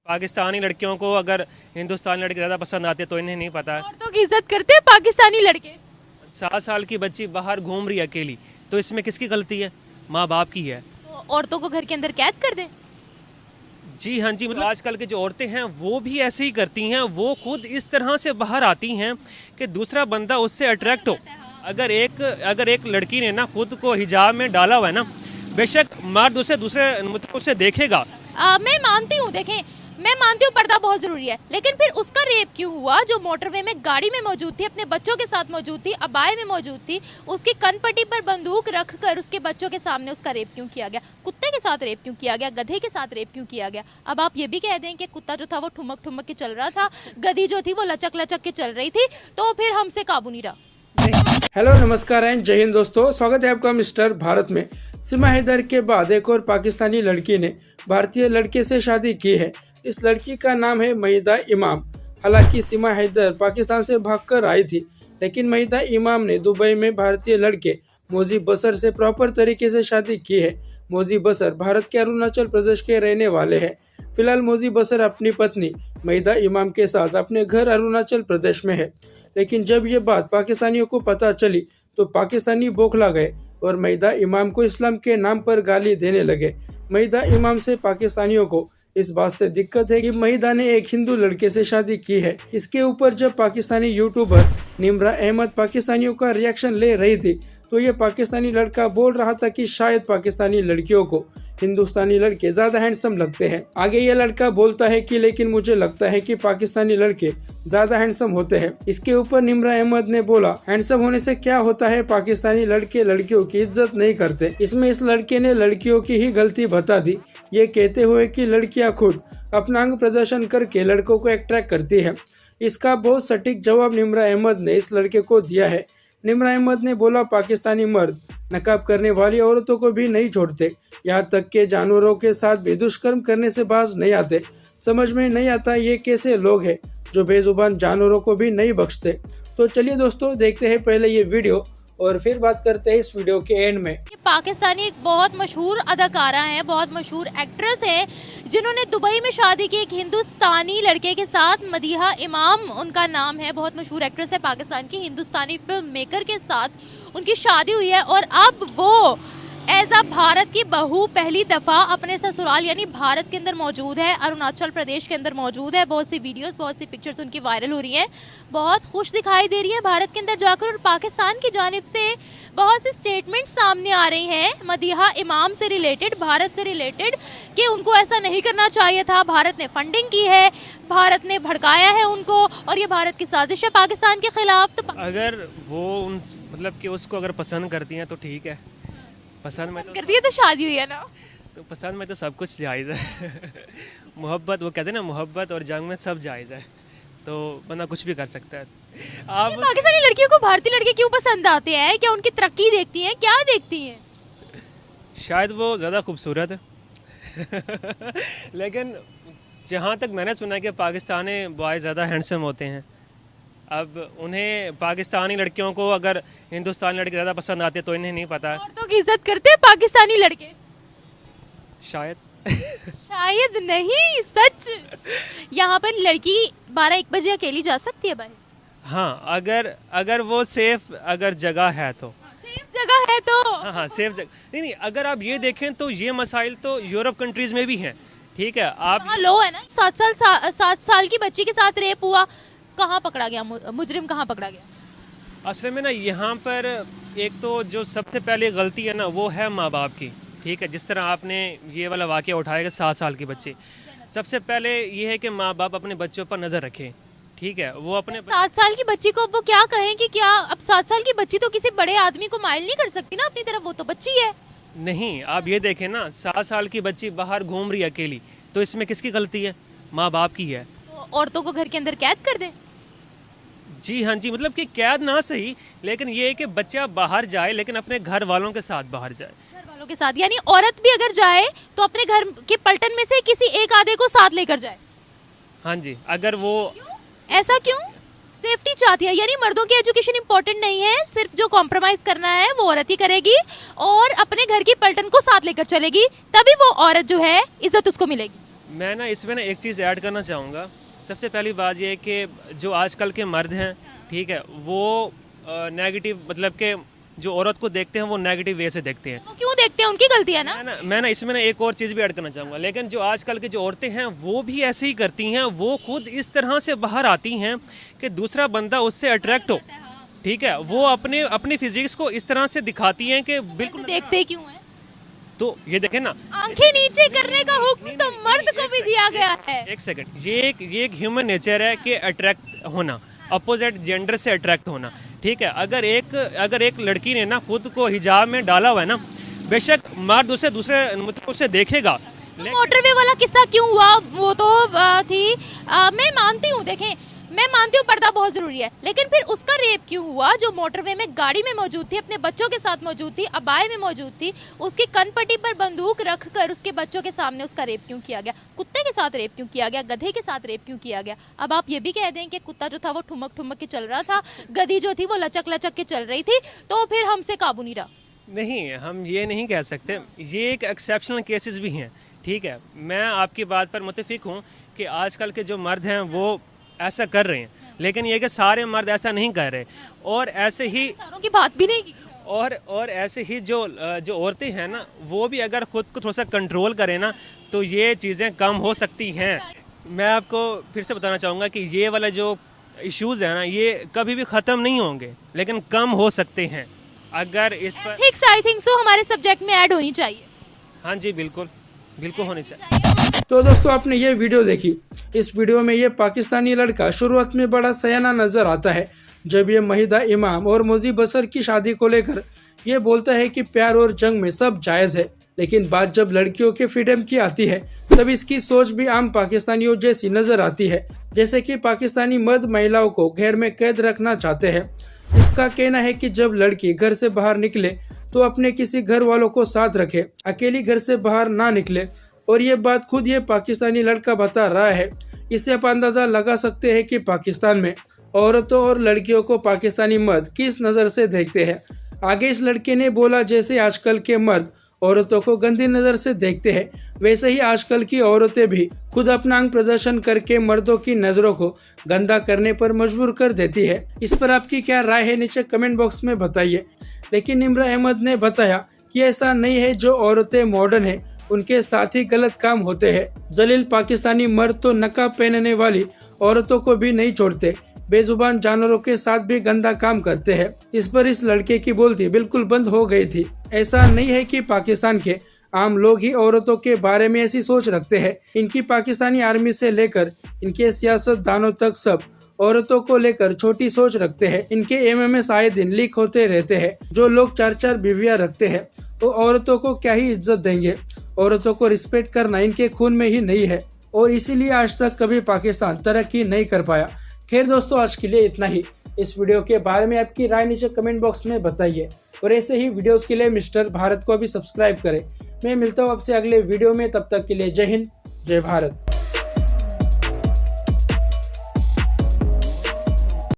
पाकिस्तानी लड़कियों को अगर हिंदुस्तानी लड़के ज़्यादा पसंद आते तो इन्हें नहीं पता। औरतों की इज्जत करते हैं पाकिस्तानी लड़के। 7 साल की बच्ची बाहर घूम रही है अकेली, तो इसमें किसकी गलती है? माँ बाप की है। तो औरतों को घर के अंदर कैद कर दें। जी हाँ जी, मतलब आजकल की जो औरतें हैं वो भी ऐसे ही करती हैं। वो खुद इस तरह से बाहर आती हैं कि दूसरा बंदा उससे अट्रैक्ट हो। अगर एक लड़की ने ना खुद को हिजाब में डाला हुआ है ना, बेशक मर्द उसे दूसरे मतलब उसे देखेगा। मैं मानती हूँ, देखें मैं मानती हूँ पर्दा बहुत जरूरी है, लेकिन फिर उसका रेप क्यों हुआ? जो मोटरवे में गाड़ी में मौजूद थी, अपने बच्चों के साथ मौजूद थी, अबाए में मौजूद थी, उसकी कनपट्टी पर बंदूक रखकर उसके बच्चों के सामने उसका रेप क्यों किया गया? कुत्ते के साथ रेप क्यों किया गया? गधे के साथ रेप क्यों किया गया? अब आप ये भी कह दें कि कुत्ता जो था वो ठुमक ठुमक के चल रहा था, गधी जो थी वो लचक लचक के चल रही थी, तो फिर हमसे काबू नहीं रहा। हेलो नमस्कार एंड जय हिंद दोस्तों, स्वागत है आपका मिस्टर भारत में। सीमा हैदर के बाद एक और पाकिस्तानी लड़की ने भारतीय लड़के से शादी की है। इस लड़की का नाम है महिदा इमाम। हालांकि सीमा हैदर पाकिस्तान से भागकर आई थी, लेकिन महिदा इमाम ने दुबई में भारतीय लड़के मोजी बसर से प्रॉपर तरीके से शादी की है। मोजी बसर भारत के अरुणाचल प्रदेश के रहने वाले हैं। फिलहाल मोजी बसर अपनी पत्नी महिदा इमाम के साथ अपने घर अरुणाचल प्रदेश में है, लेकिन जब ये बात पाकिस्तानियों को पता चली तो पाकिस्तानी बौखला गए और महिदा इमाम को इस्लाम के नाम पर गाली देने लगे। महिदा इमाम से पाकिस्तानियों को इस बात से दिक्कत है कि महिदा ने एक हिंदू लड़के से शादी की है। इसके ऊपर जब पाकिस्तानी यूट्यूबर निम्रा अहमद पाकिस्तानियों का रिएक्शन ले रही थी तो ये पाकिस्तानी लड़का बोल रहा था कि शायद पाकिस्तानी लड़कियों को हिंदुस्तानी लड़के ज्यादा हैंडसम लगते हैं। आगे ये लड़का बोलता है कि लेकिन मुझे लगता है कि पाकिस्तानी लड़के ज्यादा हैंडसम होते हैं। इसके ऊपर निम्रा अहमद ने बोला, हैंडसम होने से क्या होता है, पाकिस्तानी लड़के लड़कियों की इज्जत नहीं करते। इसमें इस लड़के ने लड़कियों की ही गलती बता दी, ये कहते हुए कि लड़कियां खुद अपना अंग प्रदर्शन करके लड़कों को अट्रैक्ट करती है। इसका बहुत सटीक जवाब निम्रा अहमद ने इस लड़के को दिया है। निम्रा अहमद ने बोला, पाकिस्तानी मर्द नकाब करने वाली औरतों को भी नहीं छोड़ते, यहाँ तक के जानवरों के साथ भी दुष्कर्म करने से बाज नहीं आते। समझ में नहीं आता ये कैसे लोग हैं जो बेजुबान जानवरों को भी नहीं बख्शते। तो चलिए दोस्तों, देखते हैं पहले ये वीडियो और फिर बात करते हैं इस वीडियो के एंड में। पाकिस्तानी एक बहुत मशहूर अदाकारा है, बहुत मशहूर एक्ट्रेस है, जिन्होंने दुबई में शादी की एक हिंदुस्तानी लड़के के साथ। मदीहा इमाम उनका नाम है, बहुत मशहूर एक्ट्रेस है पाकिस्तान की। हिंदुस्तानी फिल्म मेकर के साथ उनकी शादी हुई है और अब वो एज अ भारत की बहू पहली दफ़ा अपने ससुराल यानी भारत के अंदर मौजूद है, अरुणाचल प्रदेश के अंदर मौजूद है। बहुत सी वीडियोस, बहुत सी पिक्चर्स उनकी वायरल हो रही हैं, बहुत खुश दिखाई दे रही है भारत के अंदर जाकर। और पाकिस्तान की जानिब से बहुत सी स्टेटमेंट सामने आ रही हैं मदीहा इमाम से रिलेटेड, भारत से रिलेटेड, कि उनको ऐसा नहीं करना चाहिए था, भारत ने फंडिंग की है, भारत ने भड़काया है उनको और ये भारत की साजिश है पाकिस्तान के खिलाफ। तो अगर वो मतलब कि उसको अगर पसंद करती हैं तो ठीक है, पसंद में कर दिए तो शादी हुई है ना। तो पसंद में तो सब कुछ जायज़ है। मोहब्बत, वो कहते हैं ना, मोहब्बत और जंग में सब जायज़ है, तो बंदा कुछ भी कर सकता है। आप पाकिस्तानी लड़कियों को भारतीय लड़के क्यों पसंद आते हैं? क्या उनकी तरक्की देखती हैं, क्या देखती हैं? शायद वो ज़्यादा खूबसूरत है। लेकिन जहाँ तक मैंने सुना है कि पाकिस्तानी बॉय ज़्यादा हैंडसम होते हैं। अब उन्हें पाकिस्तानी लड़कियों को अगर हिंदुस्तानी लड़के ज़्यादा पसंद आते तो इन्हें नहीं पता। औरतों की इज्जत करते हैं पाकिस्तानी लड़के? शायद। शायद नहीं, सच। यहाँ पर लड़की 12-1 बजे अकेली जा सकती है भाई? हाँ, अगर वो सेफ अगर जगह है तो। सेफ जगह है तो? हाँ, सेफ जगह नहीं, अगर आप ये देखें तो ये मसाइल तो यूरोप कंट्रीज़ में भी हैं। ठीक है, आप लो है ना, 7 साल की बच्ची के साथ रेप हुआ, कहाँ पकड़ा गया मुजरिम, कहाँ पकड़ा गया? असल में ना यहाँ पर एक तो जो सबसे पहले गलती है ना वो है माँ बाप की। ठीक है, जिस तरह आपने ये वाला वाक़या उठाया 7 साल की बच्ची, सबसे पहले ये है कि माँ बाप अपने बच्चों पर नज़र रखें। ठीक है, वो अपने 7 साल की बच्ची को वो क्या कहें कि क्या अब 7 साल की बच्ची तो किसी बड़े आदमी को माइल नहीं कर सकती ना अपनी तरफ, वो तो बच्ची है। नहीं, आप ये देखें ना, 7 साल की बच्ची बाहर घूम रही है अकेली, तो इसमें किसकी गलती है? माँ बाप की है। तो औरतों को घर के अंदर कैद कर दें? जी हाँ जी, मतलब कि कैद ना सही, लेकिन ये है कि बच्चा बाहर जाए लेकिन अपने घर वालों के साथ बाहर जाए। घर वालों के साथ यानी औरत भी अगर जाए तो अपने घर के पलटन में से किसी एक आधे को साथ लेकर जाए? हाँ जी, अगर वो ऐसा क्यों? सेफ्टी चाहती है, यानी मर्दों की एजुकेशन इंपॉर्टेंट नहीं है, सिर्फ जो कॉम्प्रोमाइज करना है वो औरत ही करेगी और अपने घर की पलटन को साथ लेकर चलेगी, तभी वो औरत जो है इज्जत उसको मिलेगी। मैं ना इसमें ना एक चीज़ ऐड करना चाहूँगा। सबसे पहली बात ये है कि जो आजकल के मर्द हैं, ठीक है, वो नेगेटिव मतलब कि जो औरत को देखते हैं वो नेगेटिव वे से देखते हैं। वो क्यों देखते हैं, उनकी गलती है ना। मैं ना इसमें ना एक और चीज़ भी ऐड करना चाहूँगा। लेकिन जो आजकल की जो औरतें हैं वो भी ऐसे ही करती हैं। वो खुद इस तरह से बाहर आती हैं कि दूसरा बंदा उससे अट्रैक्ट हो, ठीक है। वो अपनी फिजिक्स को इस तरह से दिखाती हैं कि बिल्कुल देखते क्यों है? तो ये देखें ना, आंखें नीचे करने का हुक्म तो मर्द को भी दिया गया है। एक सेकंड, ये एक ह्यूमन नेचर है कि अट्रैक्ट होना, अपोजिट जेंडर से अट्रैक्ट होना, ठीक है। अगर एक लड़की ने ना खुद को हिजाब में डाला हुआ है ना, बेशक मर्द उसे दूसरे मतलब उसे देखेगा। मोटरवे वाला किस्सा क्यों हुआ, वो तो मैं मानती हूँ, देखें मैं मानती हूँ पर्दा बहुत जरूरी है, लेकिन फिर उसका रेप क्यों हुआ जो मोटरवे में गाड़ी में मौजूद थी, अपने बच्चों के साथ मौजूद थी, अबाए में मौजूद थी, उसकी कनपट्टी पर बंदूक रखकर उसके बच्चों के सामने उसका रेप क्यों किया गया? कुत्ते के साथ रेप क्यों किया गया? गधे के साथ रेप क्यों किया गया? अब आप ये भी कह दें कि कुत्ता जो था वो ठुमक ठुमक के चल रहा था, गधी जो थी वो लचक लचक के चल रही थी, तो फिर हमसे काबू नहीं रहा। नहीं, हम ये नहीं कह सकते। ये एक एक्सेप्शनल केसेस भी हैं, ठीक है। मैं आपकी बात पर मुत्तफिक हूँ कि आजकल के जो मर्द हैं वो ऐसा कर रहे हैं, लेकिन ये कि सारे मर्द ऐसा नहीं कर रहे। और ऐसे ही सारों की बात भी नहीं की। और ऐसे ही जो औरतें हैं ना, वो भी अगर खुद को थोड़ा सा कंट्रोल करें ना, तो ये चीज़ें कम हो सकती हैं। मैं आपको फिर से बताना चाहूँगा कि ये वाला जो इश्यूज़ है ना, ये कभी भी ख़त्म नहीं होंगे, लेकिन कम हो सकते हैं अगर इस पर एथिक्स आई थिंक सो हमारे सब्जेक्ट में ऐड होनी चाहिए। हाँ जी, बिल्कुल बिल्कुल होनी चाहिए। तो दोस्तों आपने ये वीडियो देखी। इस वीडियो में ये पाकिस्तानी लड़का शुरुआत में बड़ा सयाना नजर आता है जब ये महिदा इमाम और मोजी बसर की शादी को लेकर ये बोलता है कि प्यार और जंग में सब जायज़ है। लेकिन बात जब लड़कियों के फ्रीडम की आती है तब इसकी सोच भी आम पाकिस्तानियों जैसी नजर आती है, जैसे कि पाकिस्तानी मर्द महिलाओं को घर में कैद रखना चाहते हैं। इसका कहना है कि जब लड़की घर से बाहर निकले तो अपने किसी घर वालों को साथ रखे, अकेली घर से बाहर ना निकले। और ये बात खुद ये पाकिस्तानी लड़का बता रहा है। इससे आप अंदाजा लगा सकते हैं कि पाकिस्तान में औरतों और लड़कियों को पाकिस्तानी मर्द किस नज़र से देखते हैं। आगे इस लड़के ने बोला, जैसे आजकल के मर्द औरतों को गंदी नज़र से देखते हैं, वैसे ही आजकल की औरतें भी खुद अपना अंग प्रदर्शन करके मर्दों की नज़रों को गंदा करने पर मजबूर कर देती है। इस पर आपकी क्या राय है, नीचे कमेंट बॉक्स में बताइए। लेकिन निम्रा अहमद ने बताया कि ऐसा नहीं है, जो औरतें मॉडर्न है उनके साथ ही गलत काम होते हैं। जलील पाकिस्तानी मर्द तो नकाब पहनने वाली औरतों को भी नहीं छोड़ते, बेजुबान जानवरों के साथ भी गंदा काम करते हैं। इस पर इस लड़के की बोलती बिल्कुल बंद हो गई थी। ऐसा नहीं है कि पाकिस्तान के आम लोग ही औरतों के बारे में ऐसी सोच रखते हैं। इनकी पाकिस्तानी आर्मी से लेकर इनके सियासतदानों तक सब औरतों को लेकर छोटी सोच रखते हैं। इनके एमएमएस आए दिन लीक होते रहते हैं। जो लोग 4-4 बीवियां रखते हैं तो औरतों को क्या ही इज्जत देंगे। औरतों को रिस्पेक्ट करना इनके खून में ही नहीं है और इसीलिए आज तक कभी पाकिस्तान तरक्की नहीं कर पाया। खैर दोस्तों, आज के लिए इतना ही। इस वीडियो के बारे में आपकी राय नीचे कमेंट बॉक्स में बताइए और ऐसे ही वीडियोस के लिए मिस्टर भारत को भी सब्सक्राइब करें। मैं मिलता हूँ आपसे अगले वीडियो में, तब तक के लिए जय हिंद, जय भारत।